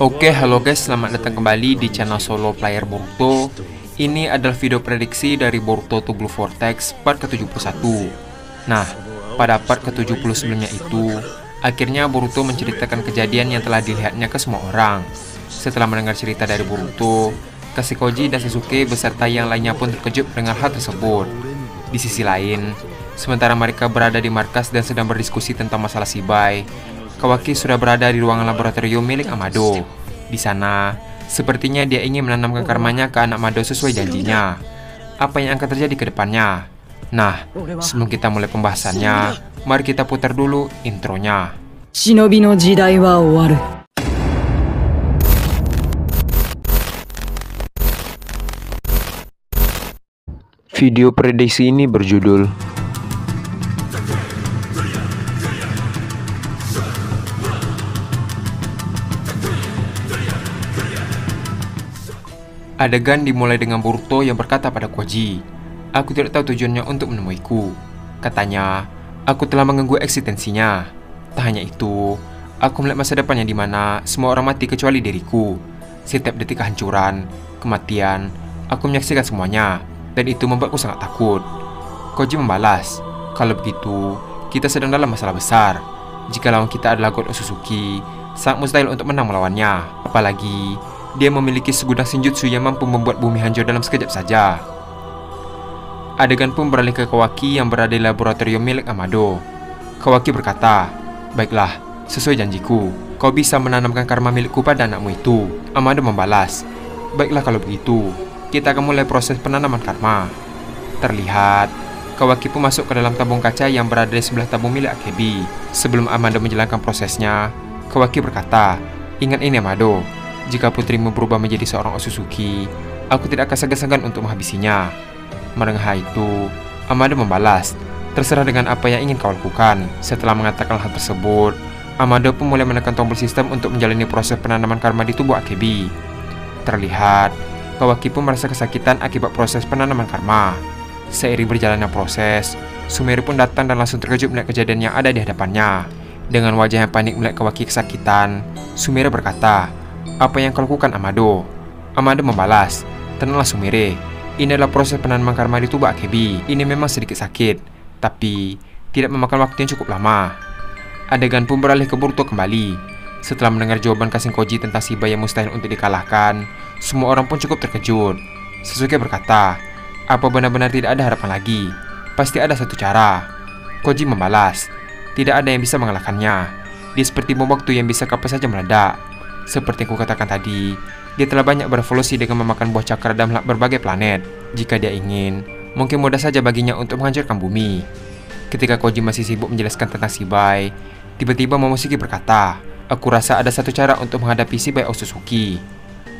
Oke, halo guys, selamat datang kembali di channel solo player Boruto. Ini adalah video prediksi dari Boruto to Blue Vortex part ke-71. Nah, pada part ke-70 sebelumnya itu, akhirnya Boruto menceritakan kejadian yang telah dilihatnya ke semua orang. Setelah mendengar cerita dari Boruto, Kasikoji dan Sasuke beserta yang lainnya pun terkejut dengan hal tersebut. Di sisi lain, sementara mereka berada di markas dan sedang berdiskusi tentang masalah Shibai, Kawaki sudah berada di ruangan laboratorium milik Amado. Di sana, sepertinya dia ingin menanamkan karmanya ke anak Amado sesuai janjinya. Apa yang akan terjadi ke depannya? Nah, sebelum kita mulai pembahasannya, mari kita putar dulu intronya. Shinobi no jidai wa owaru. Video prediksi ini berjudul Adegan dimulai dengan Boruto yang berkata pada Koji, "Aku tidak tahu tujuannya untuk menemuiku." Katanya, "Aku telah mengganggu eksistensinya. Tak hanya itu, aku melihat masa depan yang dimana semua orang mati kecuali diriku. Setiap detik kehancuran, kematian, aku menyaksikan semuanya, dan itu membuatku sangat takut." Koji membalas, "Kalau begitu, kita sedang dalam masalah besar. Jika lawan kita adalah God Otsutsuki, sangat mustahil untuk menang melawannya. Apalagi dia memiliki segudang senjutsu yang mampu membuat bumi hancur dalam sekejap saja." Adegan pun beralih ke Kawaki yang berada di laboratorium milik Amado. Kawaki berkata, "Baiklah, sesuai janjiku, kau bisa menanamkan karma milikku pada anakmu itu." Amado membalas, "Baiklah kalau begitu, kita akan mulai proses penanaman karma." Terlihat, Kawaki pun masuk ke dalam tabung kaca yang berada di sebelah tabung milik Akebi. Sebelum Amado menjalankan prosesnya, Kawaki berkata, "Ingat ini Amado, jika putrimu berubah menjadi seorang Otsutsuki, aku tidak akan segan-segan untuk menghabisinya." Mendengar itu, Amado membalas, "Terserah dengan apa yang ingin kau lakukan." Setelah mengatakan hal tersebut, Amado pun mulai menekan tombol sistem untuk menjalani proses penanaman karma di tubuh Akebi. Terlihat, Kawaki pun merasa kesakitan akibat proses penanaman karma. Seiring berjalannya proses, Sumire pun datang dan langsung terkejut melihat kejadian yang ada di hadapannya. Dengan wajah yang panik melihat Kawaki kesakitan, Sumire berkata, "Apa yang kau lakukan, Amado?" Amado membalas, "Tenanglah Sumire, ini adalah proses penanaman karma di tubuh Akebi. Ini memang sedikit sakit, tapi tidak memakan waktu yang cukup lama." Adegan pun beralih ke Boruto kembali. Setelah mendengar jawaban Kasikoji tentang Shibai yang mustahil untuk dikalahkan, semua orang pun cukup terkejut. Sasuke berkata, "Apa benar-benar tidak ada harapan lagi? Pasti ada satu cara." Koji membalas, "Tidak ada yang bisa mengalahkannya. Dia seperti bom waktu yang bisa kapan saja meledak. Seperti yang kukatakan tadi, dia telah banyak berevolusi dengan memakan buah cakra dan melak berbagai planet. Jika dia ingin, mungkin mudah saja baginya untuk menghancurkan bumi." Ketika Koji masih sibuk menjelaskan tentang Shibai, tiba-tiba Momoshiki berkata, "Aku rasa ada satu cara untuk menghadapi Shibai Otsutsuki."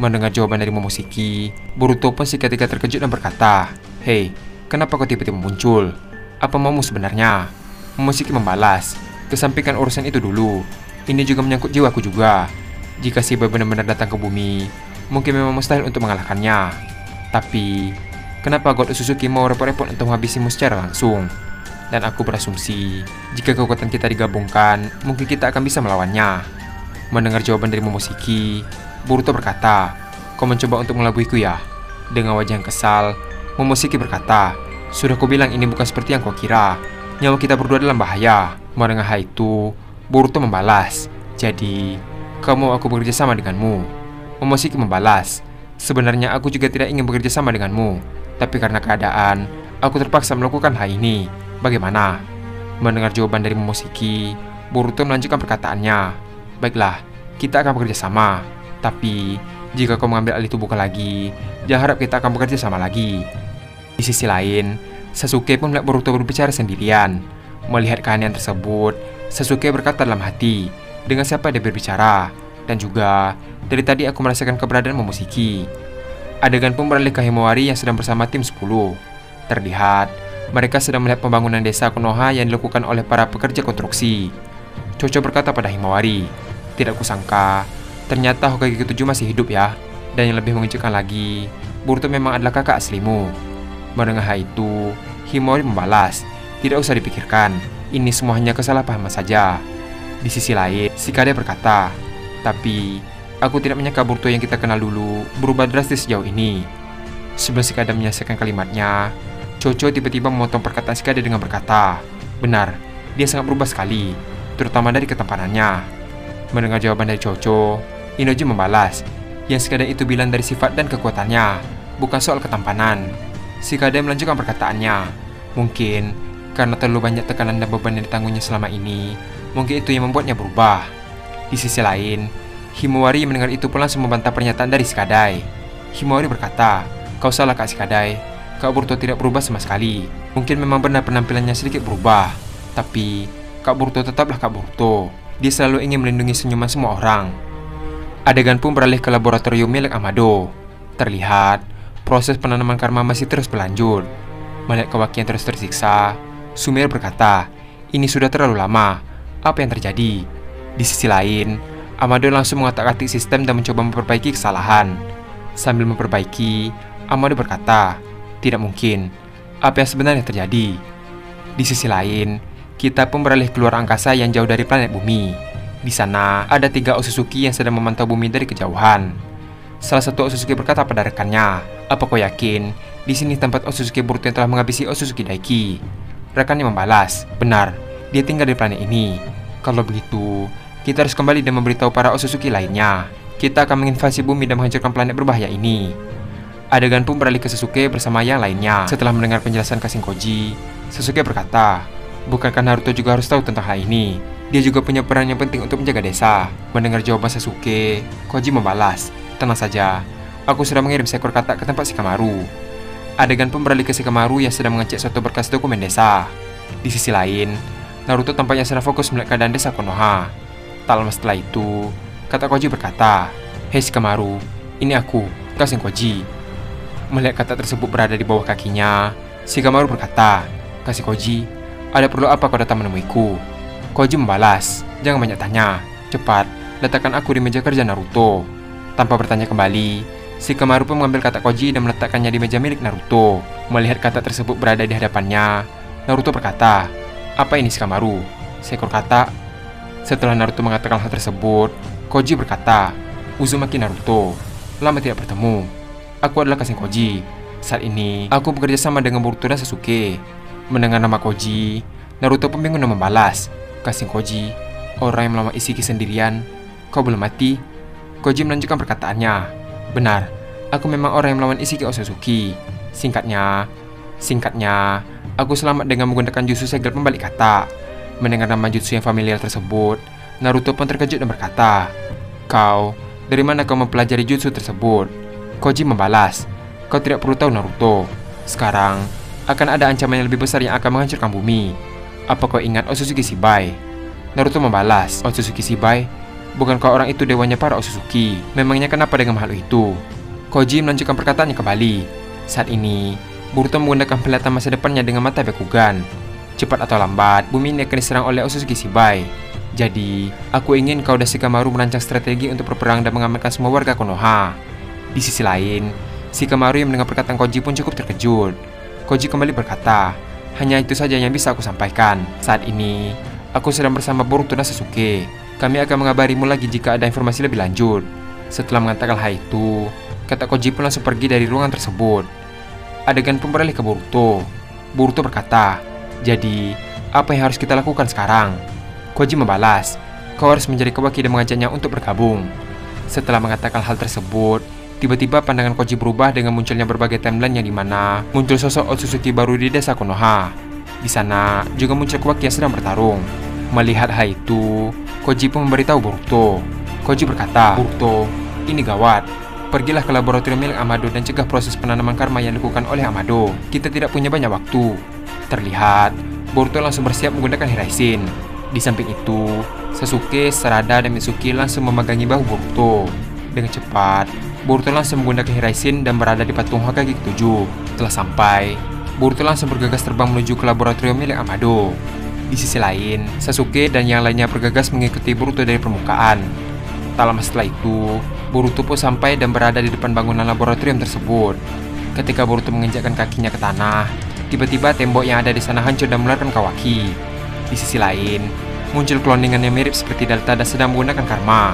Mendengar jawaban dari Momoshiki, Boruto pun seketika terkejut dan berkata, "Hei, kenapa kau tiba-tiba muncul? Apa maumu sebenarnya?" Momoshiki membalas, "Kesampingkan urusan itu dulu. Ini juga menyangkut jiwaku juga. Jika Shibai benar-benar datang ke bumi, mungkin memang mustahil untuk mengalahkannya. Tapi, kenapa God Otsutsuki mau repot-repot untuk menghabisimu secara langsung? Dan aku berasumsi, jika kekuatan kita digabungkan, mungkin kita akan bisa melawannya." Mendengar jawaban dari Momoshiki, Boruto berkata, "Kau mencoba untuk melabuiku ya?" Dengan wajah yang kesal, Momoshiki berkata, "Sudah kubilang ini bukan seperti yang kau kira. Nyawa kita berdua dalam bahaya." Mendengar hal itu, Boruto membalas, "Jadi, kamu aku bekerja sama denganmu?" Momoshiki membalas, "Sebenarnya aku juga tidak ingin bekerja sama denganmu, tapi karena keadaan, aku terpaksa melakukan hal ini. Bagaimana?" Mendengar jawaban dari Momoshiki, Boruto melanjutkan perkataannya, "Baiklah, kita akan bekerja sama. Tapi, jika kau mengambil alih tubuhku lagi, jangan harap kita akan bekerja sama lagi." Di sisi lain, Sasuke pun melihat Boruto berbicara sendirian. Melihat keanehan tersebut, Sasuke berkata dalam hati, "Dengan siapa dia berbicara? Dan juga, dari tadi aku merasakan keberadaan Momoshiki." Adegan pun beralih ke Himawari yang sedang bersama tim 10. Terlihat, mereka sedang melihat pembangunan desa Konoha yang dilakukan oleh para pekerja konstruksi. Chocho berkata pada Himawari, "Tidak kusangka, ternyata Hokage ke-7 masih hidup ya. Dan yang lebih mengejutkan lagi, Boruto memang adalah kakak aslimu." Mendengar hal itu, Himawari membalas, "Tidak usah dipikirkan, ini semua hanya kesalahpahaman saja." Di sisi lain, Shikade berkata, "Tapi, Aku tidak menyangka Boruto yang kita kenal dulu berubah drastis sejauh ini. Sebelum Shikada menyelesaikan kalimatnya, Chocho tiba-tiba memotong perkataan Shikada dengan berkata, "Benar, dia sangat berubah sekali, terutama dari ketampanannya." Mendengar jawaban dari Chocho, Inoji membalas, yang Shikada itu bilang dari sifat dan kekuatannya, bukan soal ketampanan. Shikada melanjutkan perkataannya, "Mungkin karena terlalu banyak tekanan dan beban yang ditanggungnya selama ini, mungkin itu yang membuatnya berubah." Di sisi lain, Himawari mendengar itu pun langsung membantah pernyataan dari Shikadai. Himawari berkata, "Kau salah Kak Shikadai, Kak Boruto tidak berubah sama sekali. Mungkin memang benar penampilannya sedikit berubah, tapi Kak Boruto tetaplah Kak Boruto. Dia selalu ingin melindungi senyuman semua orang." Adegan pun beralih ke laboratorium milik Amado. Terlihat, proses penanaman karma masih terus berlanjut. Melihat Kawaki yang terus tersiksa, Sumire berkata, "Ini sudah terlalu lama. Apa yang terjadi?" Di sisi lain, Amado langsung mengotak-atik sistem dan mencoba memperbaiki kesalahan. Sambil memperbaiki, Amado berkata, "Tidak mungkin. Apa yang sebenarnya terjadi?" Di sisi lain, kita pun beralih keluar angkasa yang jauh dari planet bumi. Di sana, ada 3 Otsutsuki yang sedang memantau bumi dari kejauhan. Salah satu Otsutsuki berkata pada rekannya, "Apa kau yakin di sini tempat Otsutsuki Boruto yang telah menghabisi Otsutsuki Daiki?" Rekannya membalas, "Benar, dia tinggal di planet ini. Kalau begitu, kita harus kembali dan memberitahu para Otsutsuki lainnya. Kita akan menginvasi bumi dan menghancurkan planet berbahaya ini." Adegan pun beralih ke Sasuke bersama yang lainnya. Setelah mendengar penjelasan Kashinkoji, Sasuke berkata, "Bukankah Naruto juga harus tahu tentang hal ini? Dia juga punya peran yang penting untuk menjaga desa." Mendengar jawaban Sasuke, Koji membalas, "Tenang saja, aku sudah mengirim seekor katak ke tempat Shikamaru." Adegan pun beralih ke Shikamaru yang sedang mengecek suatu berkas dokumen desa. Di sisi lain, Naruto tampaknya sedang fokus melihat keadaan desa Konoha. Tak lama setelah itu, kata Koji berkata, "Hei Shikamaru, ini aku, Kashinkoji." Melihat kata tersebut berada di bawah kakinya, Shikamaru berkata, "Kashinkoji, ada perlu apa kau datang menemuiku?" Koji membalas, "Jangan banyak tanya. Cepat, letakkan aku di meja kerja Naruto." Tanpa bertanya kembali, Shikamaru pun mengambil kata Koji dan meletakkannya di meja milik Naruto. Melihat kata tersebut berada di hadapannya, Naruto berkata, "Apa ini Shikamaru? Seekor katak?" Setelah Naruto mengatakan hal tersebut, Koji berkata, "Uzumaki Naruto, lama tidak bertemu. Aku adalah Kashinkoji. Saat ini, aku bekerja sama dengan Boruto dan Sasuke." Mendengar nama Koji, Naruto pun bingung dan membalas, "Kashinkoji, orang yang melawan Ishiki sendirian. Kau belum mati?" Koji melanjutkan perkataannya, "Benar, aku memang orang yang melawan Ishiki Otsutsuki. Singkatnya, aku selamat dengan menggunakan jutsu segel pembalik kata." Mendengar nama jutsu yang familiar tersebut, Naruto pun terkejut dan berkata, "Kau, dari mana kau mempelajari jutsu tersebut?" Koji membalas, "Kau tidak perlu tahu Naruto. Sekarang, akan ada ancaman yang lebih besar yang akan menghancurkan bumi. Apa kau ingat Otsutsuki Shibai?" Naruto membalas, "Otsutsuki Shibai? Bukankah orang itu dewanya para Otsutsuki? Memangnya kenapa dengan makhluk itu?" Koji melanjutkan perkataannya kembali. Saat ini, Boruto menggunakan penglihatan masa depannya dengan mata Byakugan. Cepat atau lambat, bumi ini akan diserang oleh Otsutsuki Shibai. Jadi, aku ingin kau dan Shikamaru merancang strategi untuk berperang dan mengamankan semua warga Konoha. Di sisi lain, Shikamaru yang mendengar perkataan Koji pun cukup terkejut. Koji kembali berkata, "Hanya itu saja yang bisa aku sampaikan. Saat ini, aku sedang bersama Boruto dan Sasuke. Kami akan mengabarimu lagi jika ada informasi lebih lanjut." Setelah mengatakan hal itu, kata Koji pun langsung pergi dari ruangan tersebut. Adegan pun beralih ke Boruto. Boruto berkata, "Jadi, apa yang harus kita lakukan sekarang?" Koji membalas, "Kau harus menjadi Kawaki dan mengajaknya untuk bergabung." Setelah mengatakan hal tersebut, tiba-tiba pandangan Koji berubah dengan munculnya berbagai timeline yang dimana muncul sosok Otsutsuki baru di desa Konoha. Di sana juga muncul Kawaki yang sedang bertarung. Melihat hal itu, Koji pun memberitahu Boruto. Koji berkata, "Boruto, ini gawat. Pergilah ke laboratorium milik Amado dan cegah proses penanaman karma yang dilakukan oleh Amado. Kita tidak punya banyak waktu." Terlihat, Boruto langsung bersiap menggunakan Hiraishin. Di samping itu, Sasuke, Sarada, dan Mitsuki langsung memegangi bahu Boruto. Dengan cepat, Boruto langsung menggunakan Hiraishin dan berada di patung Hokage ke-7. Setelah sampai, Boruto langsung bergegas terbang menuju ke laboratorium milik Amado. Di sisi lain, Sasuke dan yang lainnya bergegas mengikuti Boruto dari permukaan. Tak lama setelah itu, Boruto pun sampai dan berada di depan bangunan laboratorium tersebut. Ketika Boruto menginjakkan kakinya ke tanah, tiba-tiba tembok yang ada di sana hancur dan mengeluarkan Kawaki. Di sisi lain, muncul kloningan yang mirip seperti Delta dan sedang menggunakan karma.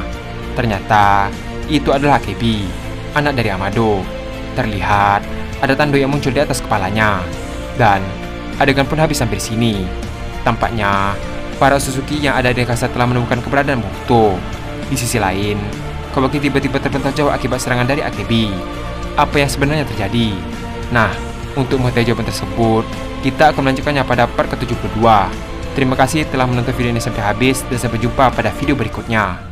Ternyata, itu adalah Akebi, anak dari Amado. Terlihat ada tanduk yang muncul di atas kepalanya. Dan adegan pun habis sampai sini. Tampaknya para Suzuki yang ada di kasar telah menemukan keberadaan Boruto. Di sisi lain, Kawaki tiba-tiba terpental jauh akibat serangan dari Akebi. Apa yang sebenarnya terjadi? Nah, untuk mengetahui jawaban tersebut, kita akan melanjutkannya pada part ke-72. Terima kasih telah menonton video ini sampai habis dan sampai jumpa pada video berikutnya.